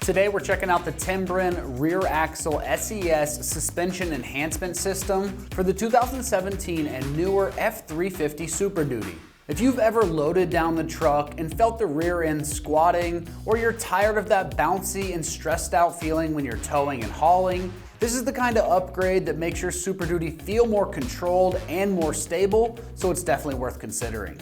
Today we're checking out the Timbren rear axle SES suspension enhancement system for the 2017 and newer F-350 Super Duty. If you've ever loaded down the truck and felt the rear end squatting, or you're tired of that bouncy and stressed out feeling when you're towing and hauling, this is the kind of upgrade that makes your Super Duty feel more controlled and more stable, so it's definitely worth considering.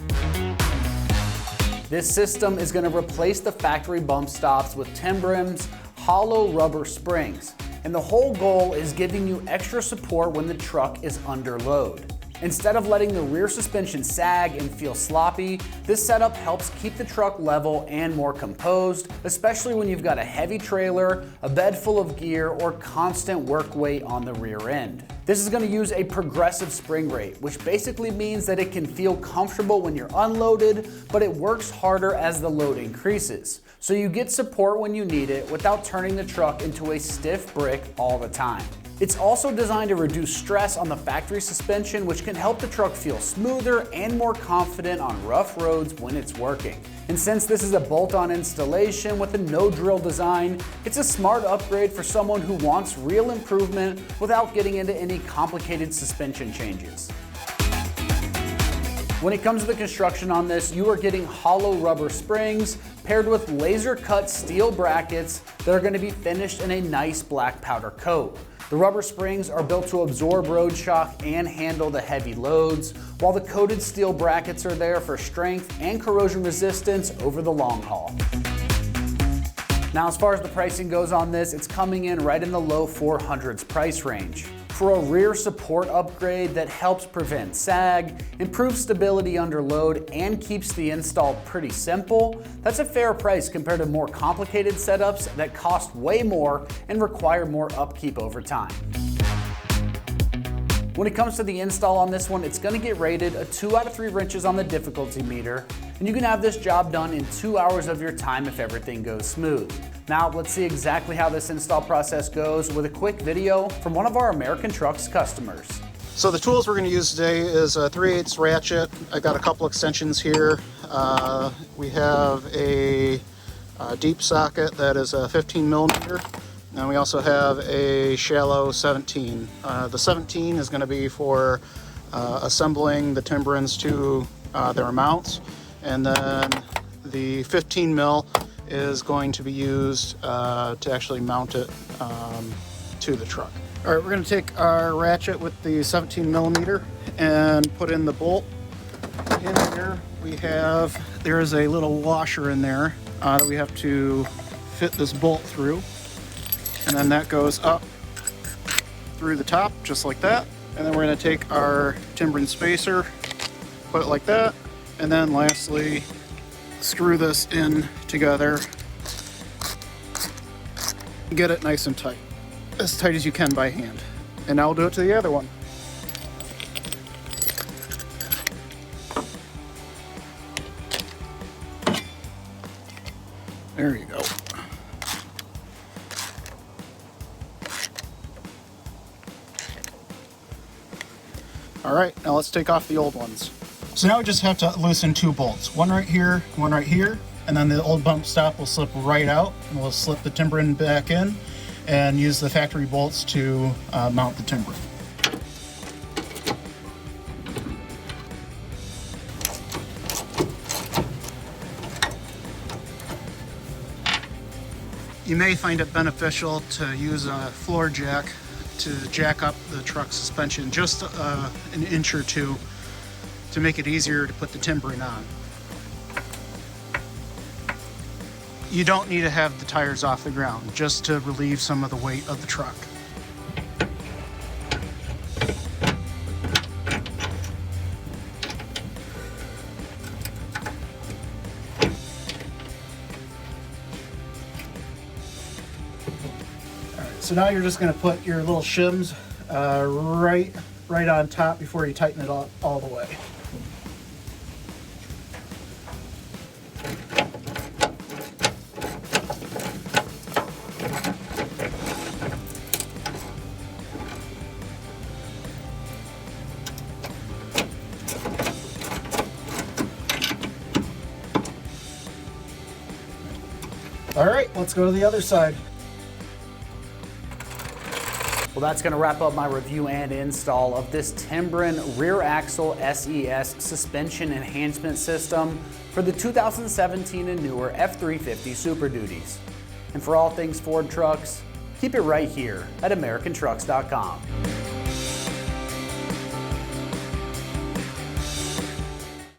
This system is going to replace the factory bump stops with Timbren's hollow rubber springs, and the whole goal is giving you extra support when the truck is under load. Instead of letting the rear suspension sag and feel sloppy, this setup helps keep the truck level and more composed, especially when you've got a heavy trailer, a bed full of gear, or constant work weight on the rear end. This is going to use a progressive spring rate, which basically means that it can feel comfortable when you're unloaded, but it works harder as the load increases. So you get support when you need it without turning the truck into a stiff brick all the time. It's also designed to reduce stress on the factory suspension, which can help the truck feel smoother and more confident on rough roads when it's working. And since this is a bolt-on installation with a no-drill design, it's a smart upgrade for someone who wants real improvement without getting into any complicated suspension changes. When it comes to the construction on this, you are getting hollow rubber springs paired with laser-cut steel brackets that are going to be finished in a nice black powder coat. The rubber springs are built to absorb road shock and handle the heavy loads, while the coated steel brackets are there for strength and corrosion resistance over the long haul. Now, as far as the pricing goes on this, it's coming in right in the low 400s price range. For a rear support upgrade that helps prevent sag, improves stability under load, and keeps the install pretty simple, that's a fair price compared to more complicated setups that cost way more and require more upkeep over time. When it comes to the install on this one, it's going to get rated a 2 out of 3 wrenches on the difficulty meter, and you can have this job done in 2 hours of your time if everything goes smooth. Now let's see exactly how this install process goes with a quick video from one of our AmericanTrucks customers. So the tools we're going to use today is a 3/8 ratchet. I got a couple extensions here. We have a deep socket that is a 15 millimeter. And we also have a shallow 17. The 17 is going to be for assembling the Timbrens to their mounts, and then the 15 mil is going to be used to actually mount it to the truck. All right, we're going to take our ratchet with the 17 millimeter and put in the bolt. In here there is a little washer in there that we have to fit this bolt through. And then that goes up through the top, just like that. And then we're going to take our Timbren spacer, put it like that, and then lastly, screw this in together. Get it nice and tight as you can by hand. And now we'll do it to the other one. There you go. All right, now let's take off the old ones. So now we just have to loosen 2 bolts. One right here, and then the old bump stop will slip right out, and we'll slip the Timbren back in and use the factory bolts to mount the Timbren. You may find it beneficial to use a floor jack to jack up the truck suspension just an inch or 2 to make it easier to put the Timbren on. You don't need to have the tires off the ground, just to relieve some of the weight of the truck. So now you're just going to put your little shims right on top before you tighten it all the way. All right, let's go to the other side. Well, that's going to wrap up my review and install of this Timbren rear axle SES suspension enhancement system for the 2017 and newer F-350 Super Duties. And for all things Ford trucks, keep it right here at AmericanTrucks.com.